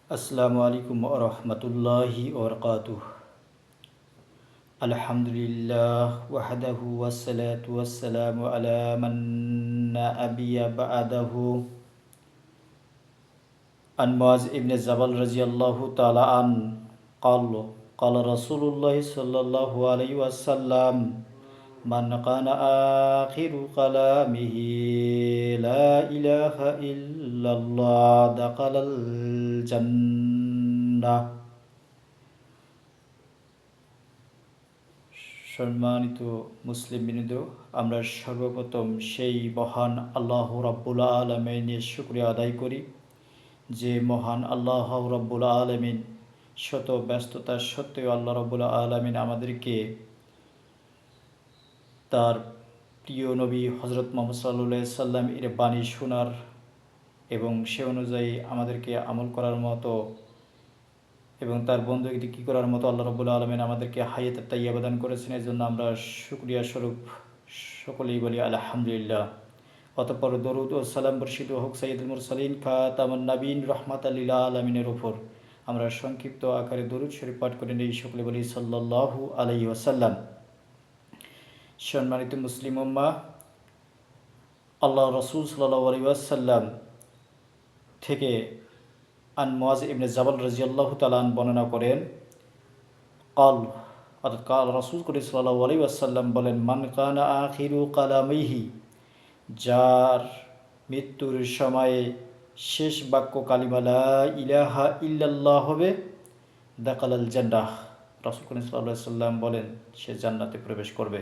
আসসালামু আলাইকুম ওয়া রাহমাতুল্লাহি ওয়া বারাকাতুহু। আলহামদুলিল্লাহ ওয়াহদাহু ওয়াসসালাতু ওয়াসসালামু আলা মান লা নাবিয়্যা বা'দাহু। আন মুআয ইবনে জাবাল রাদিয়াল্লাহু তাআলা ক্বালা ক্বালা রাসূলুল্লাহ সাল্লাল্লাহু আলাইহি ওয়াসাল্লাম মান কানা আখিরু কালামিহি লা ইলাহা ইল্লাল্লাহ দাখালাল জান্নাহ। সম্মানিত মুসলিম বৃন্দ, আমরা সর্বপ্রথম সেই মহান আল্লাহ রাব্বুল আলামিনের শুকরিয়া আদায় করি, যে মহান আল্লাহ রাব্বুল আলামিন শত ব্যস্ততা সত্ত্বেও আল্লাহ রাব্বুল আলামিন আমাদেরকে তার প্রিয় নবী হজরত মুহাম্মদ সাল্লাল্লাহু আলাইহি সাল্লাম এর বাণী শোনার এবং সে অনুযায়ী আমাদেরকে আমল করার মতো এবং তার বন্ধুকে কী করার মতো আল্লাহ রাব্বুল আলামিন আমাদেরকে হায়াত তাইয়্যিবা দান করেছেন। এই জন্য আমরা শুকরিয়া স্বরূপ সকলেই বলি আলহামদুলিল্লাহ। অতঃপর দরুদ ও সালাম বর্ষিত হোক সাইয়্যিদুল মুরসালিন খাতামুন নবীন রাহমাতাল লিল আলামিনের উপর। আমরা সংক্ষিপ্ত আকারে দরুদ শরীফ পাঠ করে নেই, সকলে বলি সাল্লাল্লাহু আলাইহি ওয়াসাল্লাম। সম্মানিত মুসলিম উম্মাহ, আল্লাহ রাসূল সাল্লাল্লাহু আলাইহি ওয়াসাল্লাম থেকে আন মুআয ইবনে জাবাল রাদিয়াল্লাহু তাআলা বর্ণনা করেন, কাল রাসূল সাল্লাল্লাহু আলাইহি ওয়াসাল্লাম বলেন, মান কানা আখিরু কালামিহি, যার মৃত্যুর সময়ে শেষ বাক্য কালিমা লা ইলাহা ইল্লাল্লাহ হবে, দাখালাল জান্নাহ। রাসূল সাল্লাল্লাহু আলাইহি ওয়াসাল্লাম বলেন, সে জান্নাতে প্রবেশ করবে।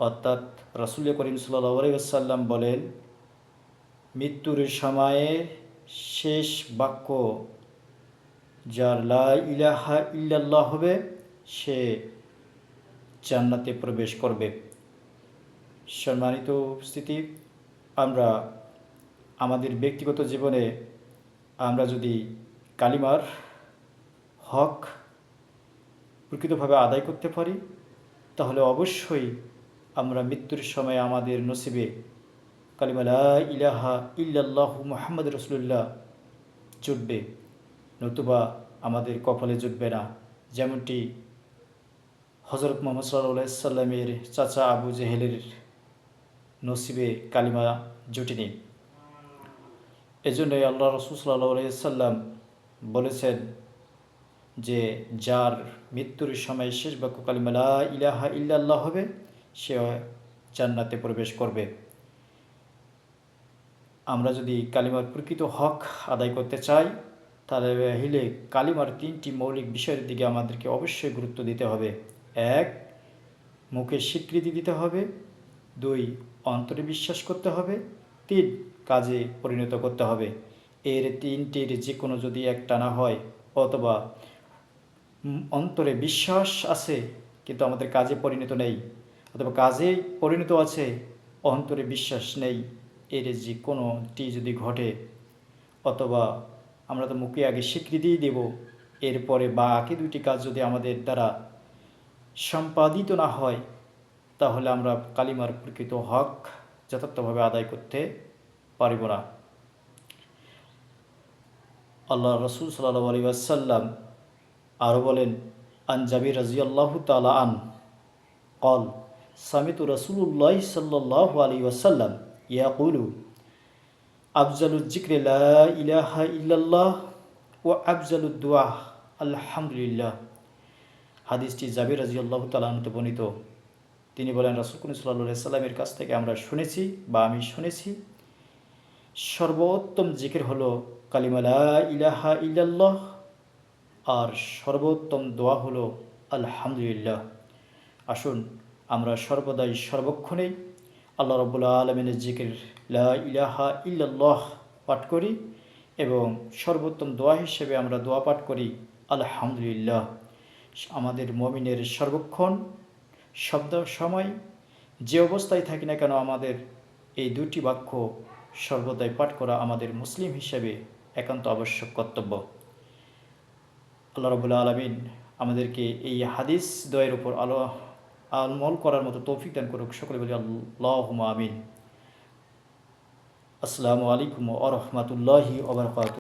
অর্থাৎ রাসূল করিম সাল্লাল্লাহু আলাইহি ওয়াসাল্লাম বলেন, মৃত্যুর সময়ে শেষ বাক্য যার লা ইলাহা ইল্লাল্লাহ হবে, সে জান্নাতে প্রবেশ করবে। সম্মানিত উপস্থিতি, আমরা আমাদের ব্যক্তিগত জীবনে আমরা যদি কালিমার হক প্রকৃতভাবে আদায় করতে পারি, তাহলে অবশ্যই আমরা মৃত্যুর সময় আমাদের নসিবে কালিমা লা ইলাহা ইল্লাল্লাহু মুহাম্মাদুর রাসূলুল্লাহ জুটবে, নতুবা আমাদের কপালে জুটবে না। যেমনটি হজরত মুহাম্মদ সাল্লাল্লাহু আলাইহি সাল্লামের চাচা আবু জেহেলের নসিবে কালিমা জুটেনি। এজন্যই আল্লাহ রাসূল সাল্লাল্লাহু আলাইহি সাল্লাম বলেছেন যে, যার মৃত্যুর সময় শেষ বাক্য কালিমা লা ইলাহা ইল্লাল্লাহ হবে, সে জান্নাতে প্রবেশ করবে। আমরা যদি কালিমার প্রকৃত হক আদায় করতে চাই, তাহলে কালিমার 3টি মৌলিক বিষয়ের দিকে আমাদেরকে অবশ্যই গুরুত্ব দিতে হবে। 1, মুখে স্বীকৃতি দিতে হবে। 2, অন্তরে বিশ্বাস করতে হবে। 3, কাজে পরিণত করতে হবে। এর 3টির যে কোনো যদি একটা না হয়, অথবা অন্তরে বিশ্বাস আছে কিন্তু আমাদের কাজে পরিণত নেই, অথবা কাজে পরিণত আছে অন্তরে বিশ্বাস নেই, এর যে কোনোটি যদি ঘটে, অথবা আমরা তো মুখে আগে স্বীকৃতিই দেব, এরপরে বাকি 2টি কাজ যদি আমাদের দ্বারা সম্পাদিত না হয়, তাহলে আমরা কালিমার প্রকৃত হক যথার্থভাবে আদায় করতে পারব না। আল্লাহ রাসূল সাল্লাল্লাহু আলাইহি ওয়াসাল্লাম আরও বলেন, আন জাবির রাদিয়াল্লাহু তাআলা ক্বাল সামিতু রাসূলুল্লাহ সাল্লাল্লাহু আলাইহি ওয়াসাল্লাম ইয়াকুলু আফজালুজ যিকরি লা ইলাহা ইল্লাল্লাহ ওয়া আফজালুদ দুআ আলহামদুলিল্লাহ। হাদিসটি জাবির রাদিয়াল্লাহু তাআলা হতে বর্ণিত। তিনি বলেন, রাসূল সাল্লাল্লাহু আলাইহি সাল্লামের কাছ থেকে আমরা শুনেছি বা আমি শুনেছি, সর্বোত্তম জিকির হলো কালিমা লা ইলাহা ইল্লাল্লাহ, আর সর্বোত্তম দোয়া হলো আলহামদুলিল্লাহ। আসুন আমরা সর্বদাই সর্বক্ষণেই আল্লাহ রাব্বুল আলামিনের জিকির লা ইলাহা ইল্লাল্লাহ পাঠ করি, এবং সর্বোত্তম দোয়া হিসেবে আমরা দোয়া পাঠ করি আলহামদুলিল্লাহ। আমাদের মুমিনের সর্বক্ষণ শব্দ সময় যে অবস্থায় থাকি না কেন, আমাদের এই 2টি বাক্য সর্বদাই পাঠ করা আমাদের মুসলিম হিসেবে একান্ত আবশ্যক কর্তব্য। আল্লাহ রাব্বুল আলামিন আমাদেরকে এই হাদিস দয়ের উপর আমল করার মতো তৌফিক দান করুক। সকলে বলি আল্লাহুম্মা আমিন। আসসালামু আলাইকুম ওয়া রাহমাতুল্লাহি ওয়া বারাকাতুহু।